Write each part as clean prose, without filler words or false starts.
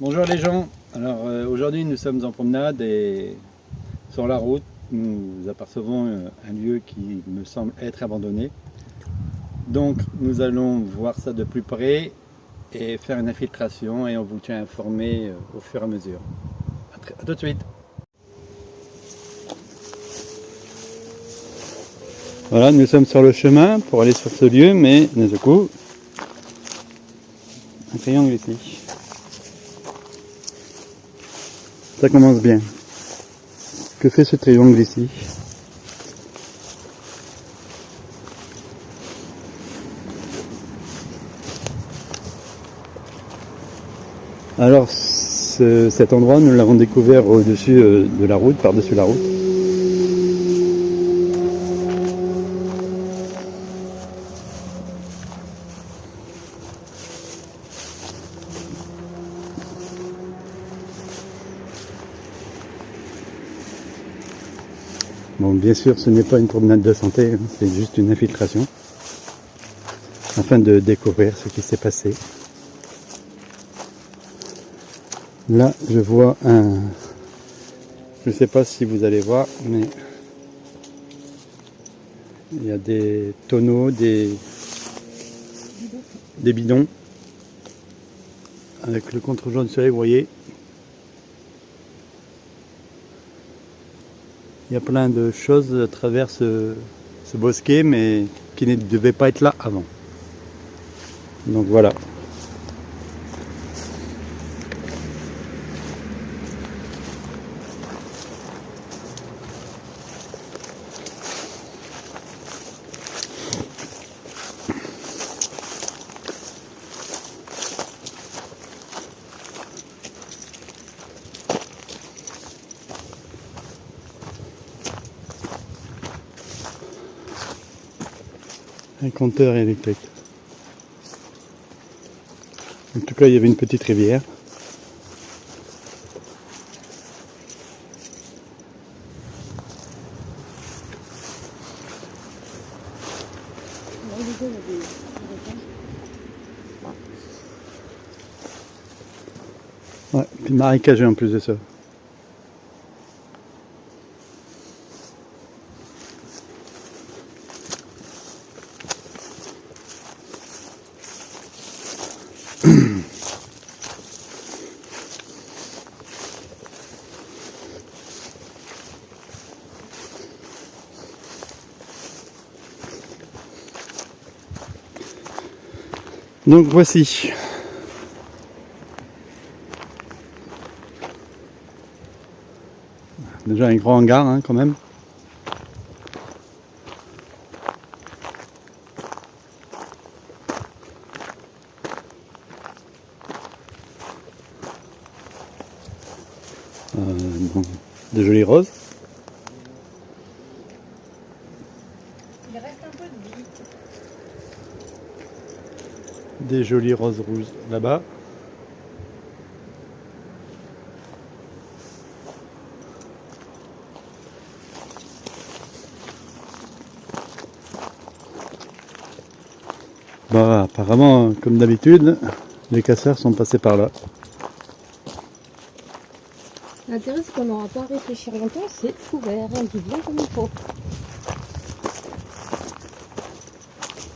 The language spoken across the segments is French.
Bonjour les gens, alors aujourd'hui nous sommes en promenade et sur la route nous apercevons un lieu qui me semble être abandonné. Donc nous allons voir ça de plus près et faire une infiltration et on vous tient informé au fur et à mesure. À tout de suite. Voilà, nous sommes sur le chemin pour aller sur ce lieu, mais d'un coup, un triangle ici. Ça commence bien. Que fait ce triangle ici? Alors cet endroit, nous l'avons découvert au-dessus de la route, par-dessus la route. Bon, bien sûr, ce n'est pas une promenade de santé, hein, c'est juste une infiltration, afin de découvrir ce qui s'est passé. Là, je vois un... Je ne sais pas si vous allez voir, mais il y a des tonneaux, des bidons, avec le contre-jour du soleil, vous voyez. Il y a plein de choses à travers ce bosquet, mais qui ne devaient pas être là avant. Donc voilà. Un compteur électrique. En tout cas, il y avait une petite rivière. Ouais, puis marécageux en plus de ça. Donc voici. Déjà un grand hangar hein, quand même. Bon, de jolies roses. Il reste un peu de vie. Des jolies roses rouges là-bas. Bah apparemment, comme d'habitude, les casseurs sont passés par là. L'intérêt, c'est qu'on n'aura pas à réfléchir longtemps, c'est ouvert, on dit bien comme il faut.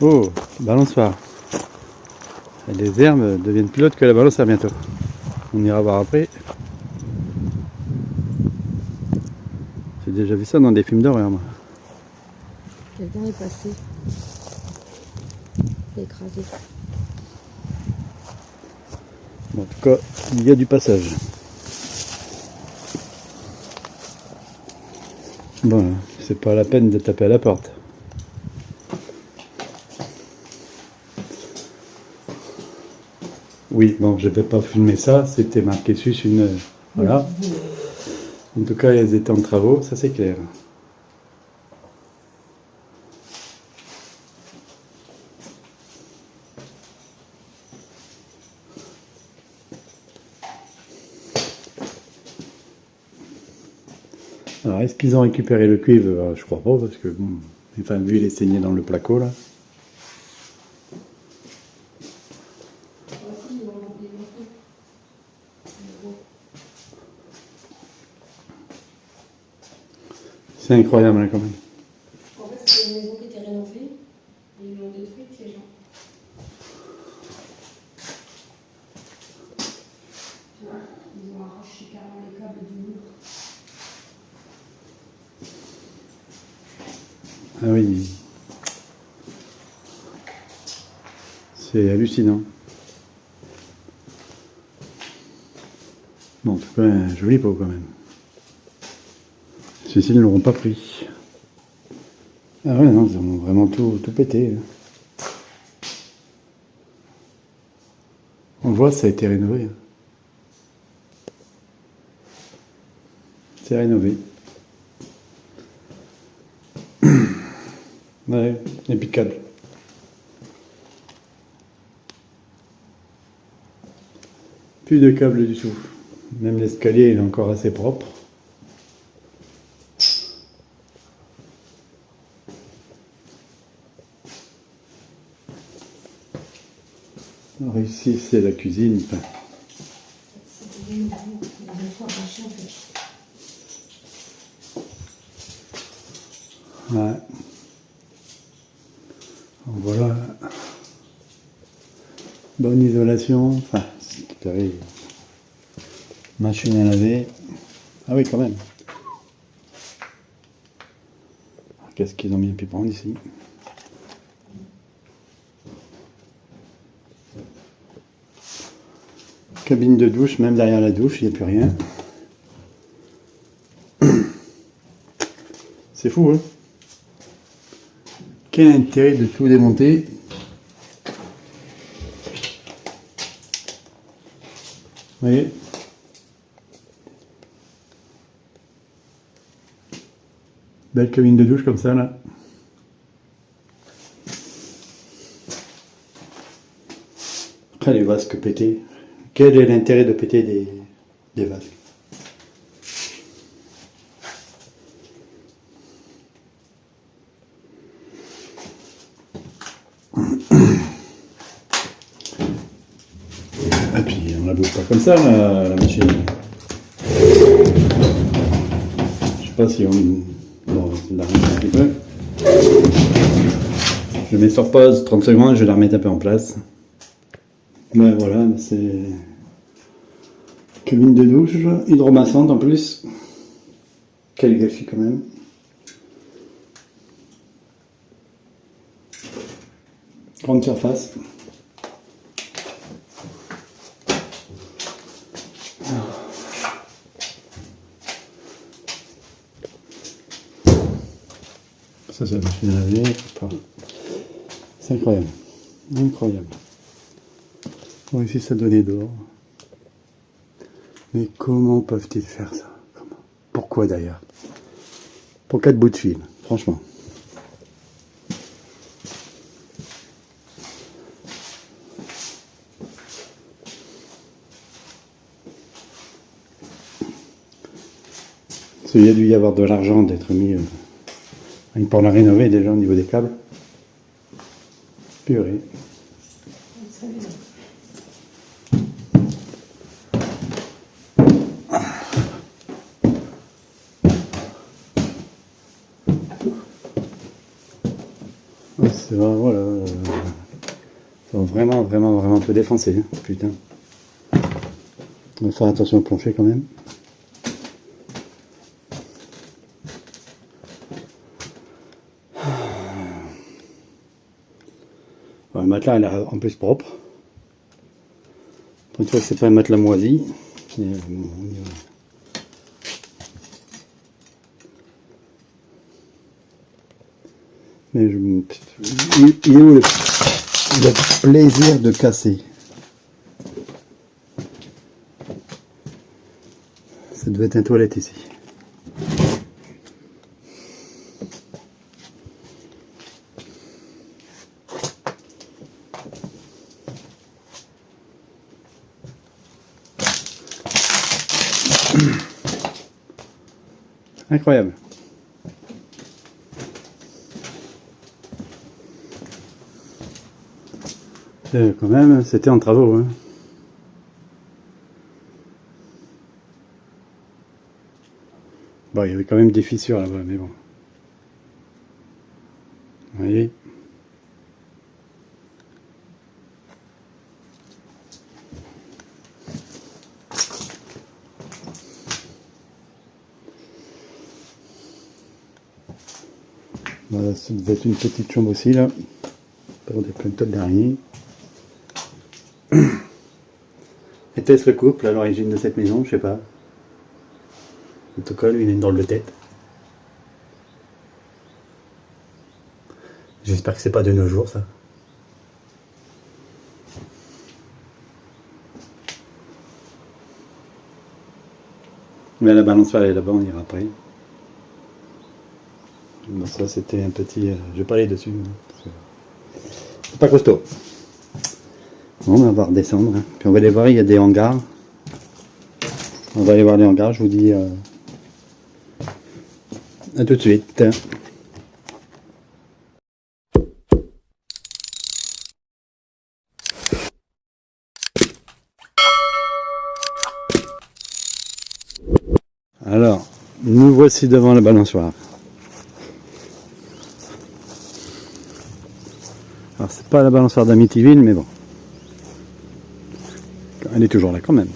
Oh, balançoire. Les herbes deviennent plus hautes que la balançoire bientôt. On ira voir après. J'ai déjà vu ça dans des films d'horreur, moi. Quelqu'un est passé. Il est écrasé. Bon, en tout cas, il y a du passage. Bon, c'est pas la peine de taper à la porte. Oui, bon, je vais pas filmer ça, c'était marqué juste une... Voilà. En tout cas, elles étaient en travaux, ça c'est clair. Alors, est-ce qu'ils ont récupéré le cuivre? Je crois pas, parce que, bon, enfin, vu les saignées dans le placo, là. C'est incroyable hein, quand même. En fait, c'était une maison qui était rénovée et ils l'ont détruite, les gens. Tu vois, ils ont arraché carrément les câbles du mur. Ah oui. C'est hallucinant. Bon, en tout cas, un joli pot quand même. Ceux-ci ne l'auront pas pris. Ah ouais, non, ils ont vraiment tout pété. On voit, ça a été rénové. C'est rénové. Ouais, et puis câble. Plus de câble du tout. Même l'escalier il est encore assez propre. Alors ici c'est la cuisine. Enfin, C'était une boue, ils ont tout arraché en fait. ouais. Donc voilà. Bonne isolation. Enfin, c'est pareil. Machine à laver. Ah oui, quand même. Qu'est-ce qu'ils ont bien pu prendre ici? Cabine de douche, même derrière la douche, il n'y a plus rien. C'est fou, hein? Quel intérêt de tout démonter? Vous voyez? Belle cabine de douche comme ça, là. Après, les vasques pétés. Quel est l'intérêt de péter des vasques? Et puis, on la bouge pas comme ça, la machine. Je sais pas si on... Bon, on la remet un petit peu. Je mets sur pause 30 secondes, je vais la remettre un peu en place. Ben voilà, c'est... Cabine de douche, hydromassante en plus. Calligraphie quand même. Grande surface. Ça, c'est la machine à laver. C'est incroyable. Incroyable. Bon, ici, ça donnait dehors. Mais comment peuvent-ils faire ça? Comment? Pourquoi d'ailleurs? Pour 4 bouts de fil, franchement. Il y a dû y avoir de l'argent d'être mis pour la rénover déjà au niveau des câbles. Purée. C'est vrai, voilà. Ça va vraiment peu défoncer, hein, putain. On va faire attention au plancher quand même. Le matelas il est en plus propre. Pour une fois que c'est pas un matelas moisi. Mais il est où le plaisir de casser? Ça devait être une toilette ici. Incroyable. Quand même, c'était en travaux. Hein. Bon, il y avait quand même des fissures là-bas, mais bon. Vous voyez? Voilà, ça devait être une petite chambre aussi là. Pour des plein de d'araignées. Était-ce le couple à l'origine de cette maison? Je sais pas. En tout cas, lui, il a une drôle de tête. J'espère que c'est pas de nos jours, ça. Mais la balançoire est là-bas, on ira après. Bon, ça, c'était un petit... je vais pas aller dessus. C'est pas costaud. Bon, on va redescendre. Hein. Puis on va aller voir, il y a des hangars. On va aller voir les hangars, je vous dis à tout de suite. Alors, nous voici devant la balançoire. Alors, c'est pas la balançoire d'Amityville, mais bon. Elle est toujours là quand même.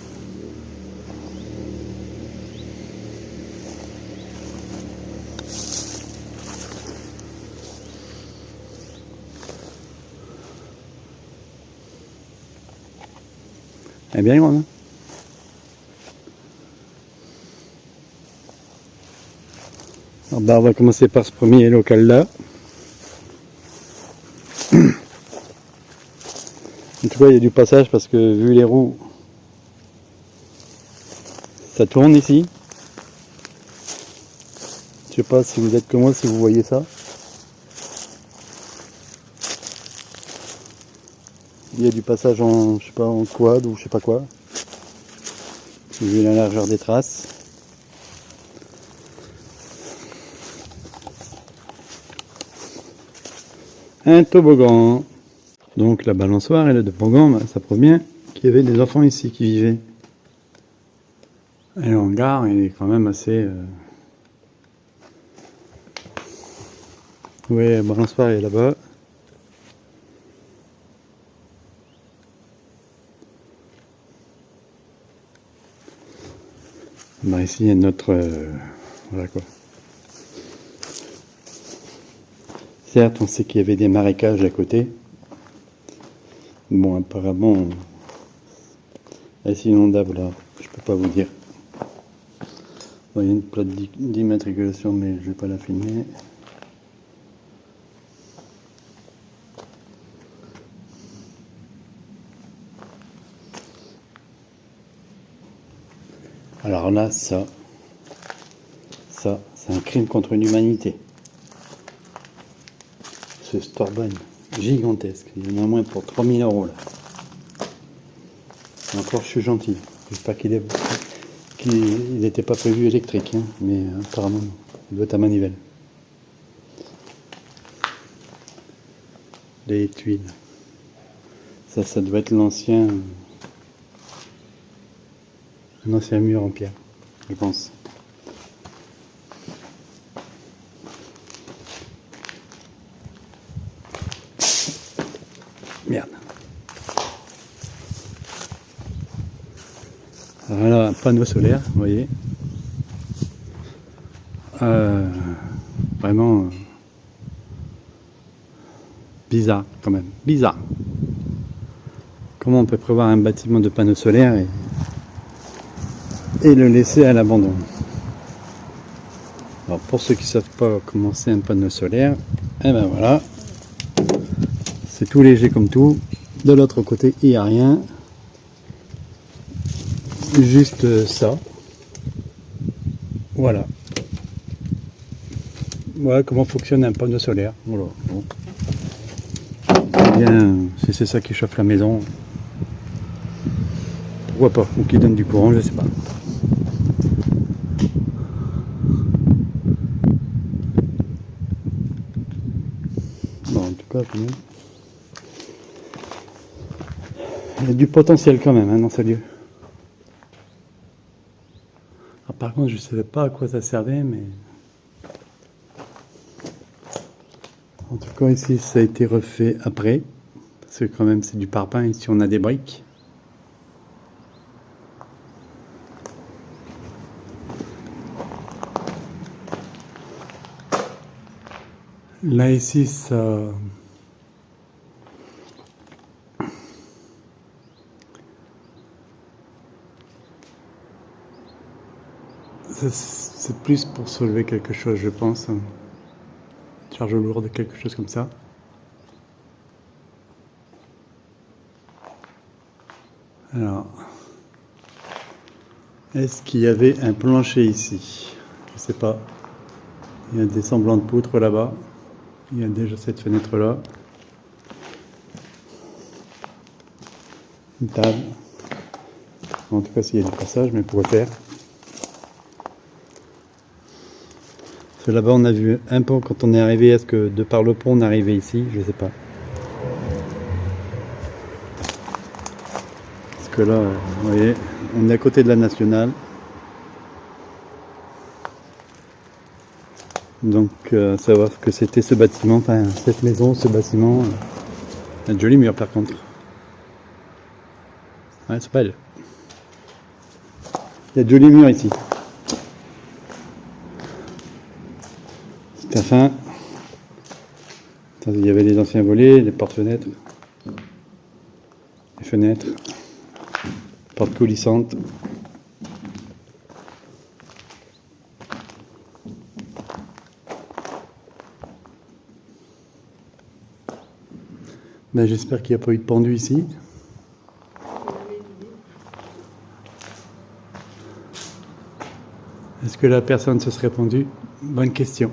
Elle est bien grande, hein? Alors, bah, on va commencer par ce premier local là. En tout cas, il y a du passage parce que vu les roues, ça tourne ici. Je sais pas si vous êtes comme moi, si vous voyez ça. Il y a du passage en, je sais pas, en quad ou je sais pas quoi. Vu la largeur des traces. Un toboggan. Donc la balançoire et le toboggan, bah, ça prouve bien qu'il y avait des enfants ici qui vivaient. Et le hangar, il est quand même assez... Oui, la balançoire est là-bas. Bah, ici, il y a notre... voilà quoi. Certes, on sait qu'il y avait des marécages à côté. Bon, apparemment, est-ce inondable là? Je peux pas vous dire. Bon, il y a une plaque d'immatriculation, mais je vais pas la filmer. Alors là, ça, c'est un crime contre l'humanité. Ce Storbonne gigantesque, il y en a moins pour 3000 € là. Et encore, je suis gentil. J'espère qu'il n'était pas prévu électrique, hein, mais apparemment, il doit être à manivelle. Les tuiles. Ça doit être l'ancien... un ancien mur en pierre, je pense. Merde. Voilà, un panneau solaire, vous voyez. Vraiment bizarre quand même, bizarre. Comment on peut prévoir un bâtiment de panneaux solaires et le laisser à l'abandon? Alors pour ceux qui ne savent pas comment c'est un panneau solaire, et ben voilà, c'est tout léger comme tout. De l'autre côté, il n'y a rien. Juste ça. Voilà. Voilà comment fonctionne un panneau solaire. Voilà. Bon. Eh bien, si c'est ça qui chauffe la maison, pourquoi pas? Ou qui donne du courant, je sais pas. Bon, en tout cas, il y a du potentiel quand même hein, dans ce lieu. Par contre, je ne savais pas à quoi ça servait, mais... En tout cas, ici, ça a été refait après. Parce que quand même, c'est du parpaing. Ici, on a des briques. Là, ici, ça... C'est plus pour soulever quelque chose, je pense. Une charge lourde, quelque chose comme ça. Alors, est-ce qu'il y avait un plancher ici? Je sais pas. Il y a des semblants de poutres là-bas. Il y a déjà cette fenêtre-là. Une table. En tout cas, s'il y a du passage, mais pourquoi faire? Parce que là-bas, on a vu un pont quand on est arrivé. Est-ce que de par le pont, on est arrivé ici? Je sais pas. Parce que là, vous voyez, on est à côté de la nationale. Donc, savoir ce que c'était ce bâtiment, enfin, cette maison, ce bâtiment. Il y a de jolis murs par contre. Ouais, c'est pas elle. Il y a de jolis murs ici. C'est à fin. Il y avait les anciens volets, les portes-fenêtres, les fenêtres, portes coulissantes. Ben, j'espère qu'il n'y a pas eu de pendu ici. Est-ce que la personne se serait pendue? Bonne question.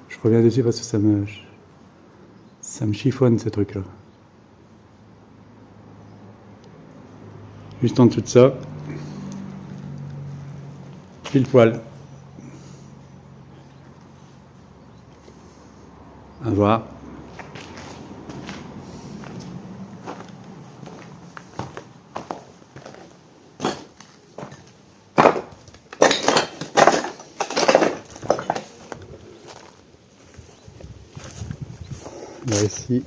Je reviens dessus parce que ça me chiffonne ce truc-là. Juste en dessous de ça, pile poil. À voir. Là, ici.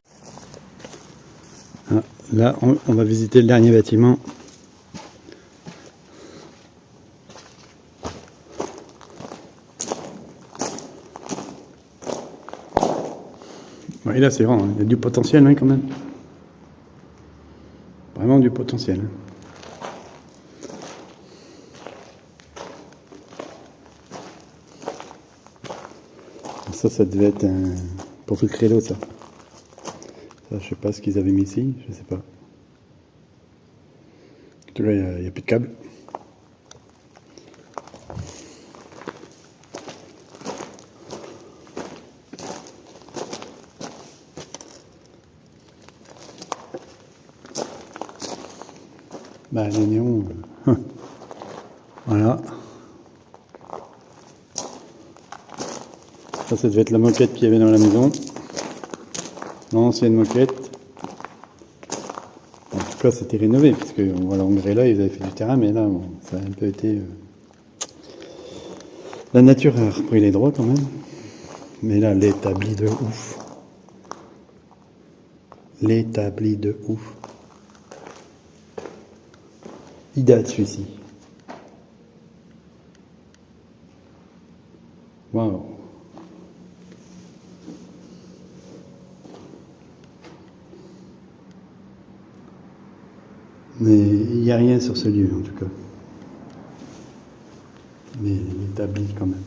Ah, là, on va visiter le dernier bâtiment. Oui, là, c'est grand. Il y a du potentiel, hein, quand même. Vraiment du potentiel. Ça devait être un... pour tout le créneau, ça. Ça, je sais pas ce qu'ils avaient mis ici, je sais pas. En tout cas, il n'y a plus de câble. Bah, les néons, voilà. Ça devait être la moquette qu'il y avait dans la maison. L'ancienne moquette. En tout cas, c'était rénové, parce que voilà, en grès là, ils avaient fait du terrain, mais là, bon, ça a un peu été... La nature a repris les droits quand même. Mais là, l'établi de ouf. L'établi de ouf. Il date celui-ci. Waouh. Mais il n'y a rien sur ce lieu en tout cas. Mais l'établi quand même.